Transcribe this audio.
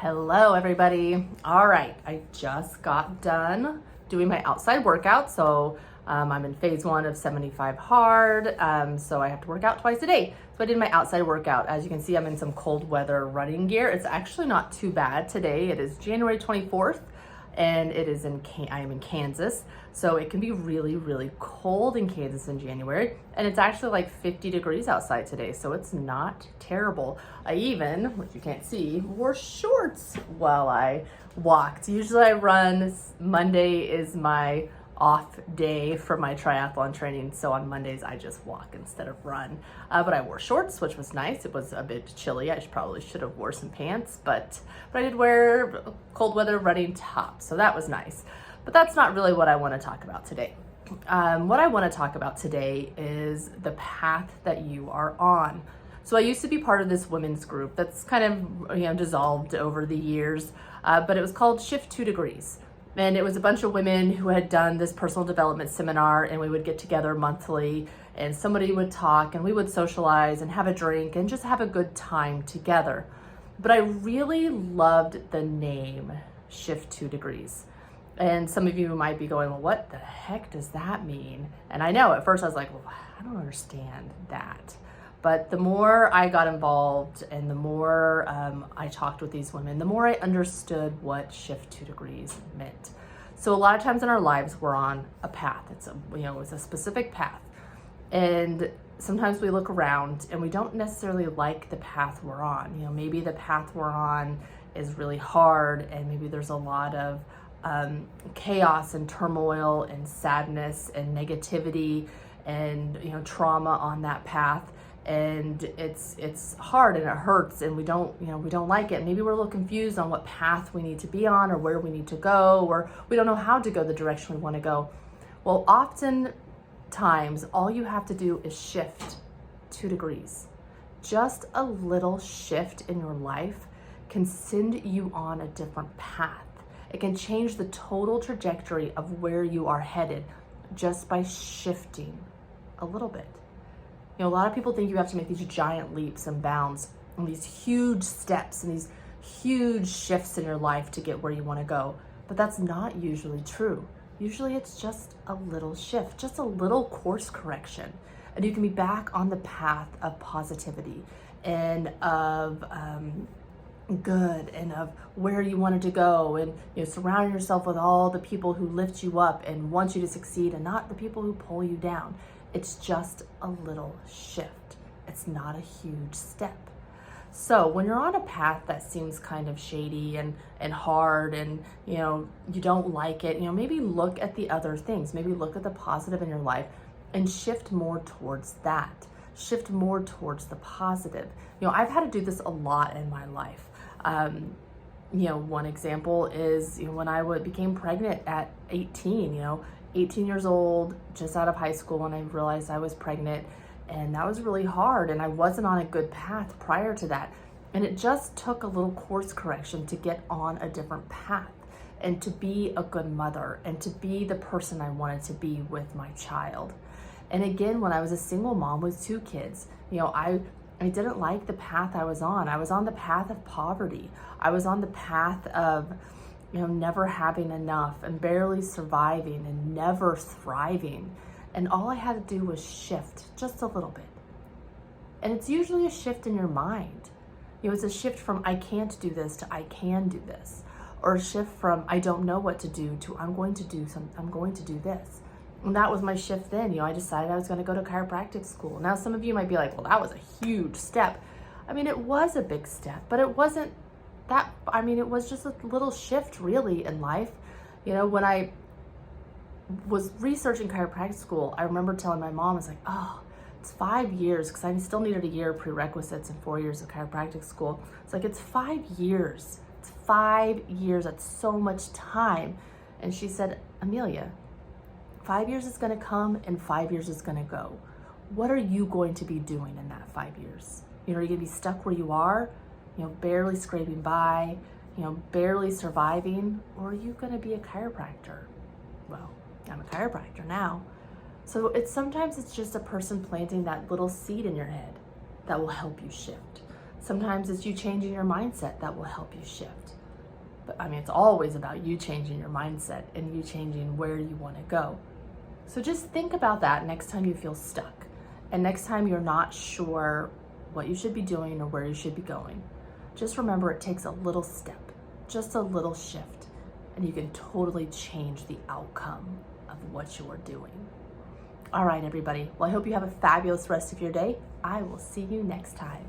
Hello, everybody. All right, I just got done doing my outside workout. So I'm in phase 1 of 75 hard. So I have to work out twice a day. So I did my outside workout. As you can see, I'm in some cold weather running gear. It's actually not too bad today. It is January 24th and it is I am in Kansas. So it can be really, really cold in Kansas in January. And it's actually like 50 degrees outside today. So it's not terrible. I even, which you can't see, wore shorts while I walked. Usually I run. Monday is my off day for my triathlon training. So on Mondays I just walk instead of run. But I wore shorts, which was nice. It was a bit chilly. I probably should have wore some pants, but I did wear a cold weather running top. So that was nice. But that's not really what I want to talk about today. What I want to talk about today is the path that you are on. So I used to be part of this women's group that's kind of dissolved over the years, but it was called Shift 2 Degrees. And it was a bunch of women who had done this personal development seminar, and we would get together monthly and somebody would talk and we would socialize and have a drink and just have a good time together. But I really loved the name Shift 2 Degrees. And some of you might be going, well, what the heck does that mean? And I know at first I was like, well, I don't understand that. But the more I got involved and the more I talked with these women, the more I understood what Shift 2 Degrees meant. So a lot of times in our lives, we're on a path. It's a specific path. And sometimes we look around and we don't necessarily like the path we're on. Maybe the path we're on is really hard and maybe there's a lot of chaos and turmoil and sadness and negativity and trauma on that path. And it's hard and it hurts and we don't like it. Maybe we're a little confused on what path we need to be on or where we need to go, or we don't know how to go the direction we want to go. Well, oftentimes all you have to do is shift 2 degrees. Just a little shift in your life can send you on a different path. It can change the total trajectory of where you are headed just by shifting a little bit. A lot of people think you have to make these giant leaps and bounds and these huge steps and these huge shifts in your life to get where you want to go. But that's not usually true. Usually it's just a little shift, just a little course correction. And you can be back on the path of positivity and of good and of where you wanted to go, and surrounding yourself with all the people who lift you up and want you to succeed and not the people who pull you down. It's just a little shift. It's not a huge step. So when you're on a path that seems kind of shady and hard and you don't like it, maybe look at the other things. Maybe look at the positive in your life and shift more towards that. Shift more towards the positive. I've had to do this a lot in my life. One example is when I became pregnant at 18, 18 years old, just out of high school, when I realized I was pregnant, and that was really hard, and I wasn't on a good path prior to that. And it just took a little course correction to get on a different path and to be a good mother and to be the person I wanted to be with my child. And again, when I was a single mom with 2 kids, I didn't like the path I was on. I was on the path of poverty. I was on the path of never having enough and barely surviving and never thriving. And all I had to do was shift just a little bit. And it's usually a shift in your mind. It's a shift from I can't do this to I can do this. Or a shift from I don't know what to do to I'm going to do this. And that was my shift then. I decided I was going to go to chiropractic school. Now some of you might be like, well, that was a huge step. I mean, it was a big step, but it wasn't it was just a little shift really in life. When I was researching chiropractic school, I remember telling my mom, I was like, oh, it's 5 years, because I still needed a year of prerequisites and 4 years of chiropractic school. It's like, it's 5 years. It's 5 years. That's so much time. And she said, Amelia, 5 years is going to come and 5 years is going to go. What are you going to be doing in that 5 years? Are you going to be stuck where you are? Barely scraping by, barely surviving, or are you going to be a chiropractor? Well, I'm a chiropractor now. So sometimes it's just a person planting that little seed in your head that will help you shift. Sometimes it's you changing your mindset that will help you shift. But I mean, it's always about you changing your mindset and you changing where you want to go. So just think about that next time you feel stuck and next time you're not sure what you should be doing or where you should be going. Just remember it takes a little step, just a little shift, and you can totally change the outcome of what you're doing. All right, everybody. Well, I hope you have a fabulous rest of your day. I will see you next time.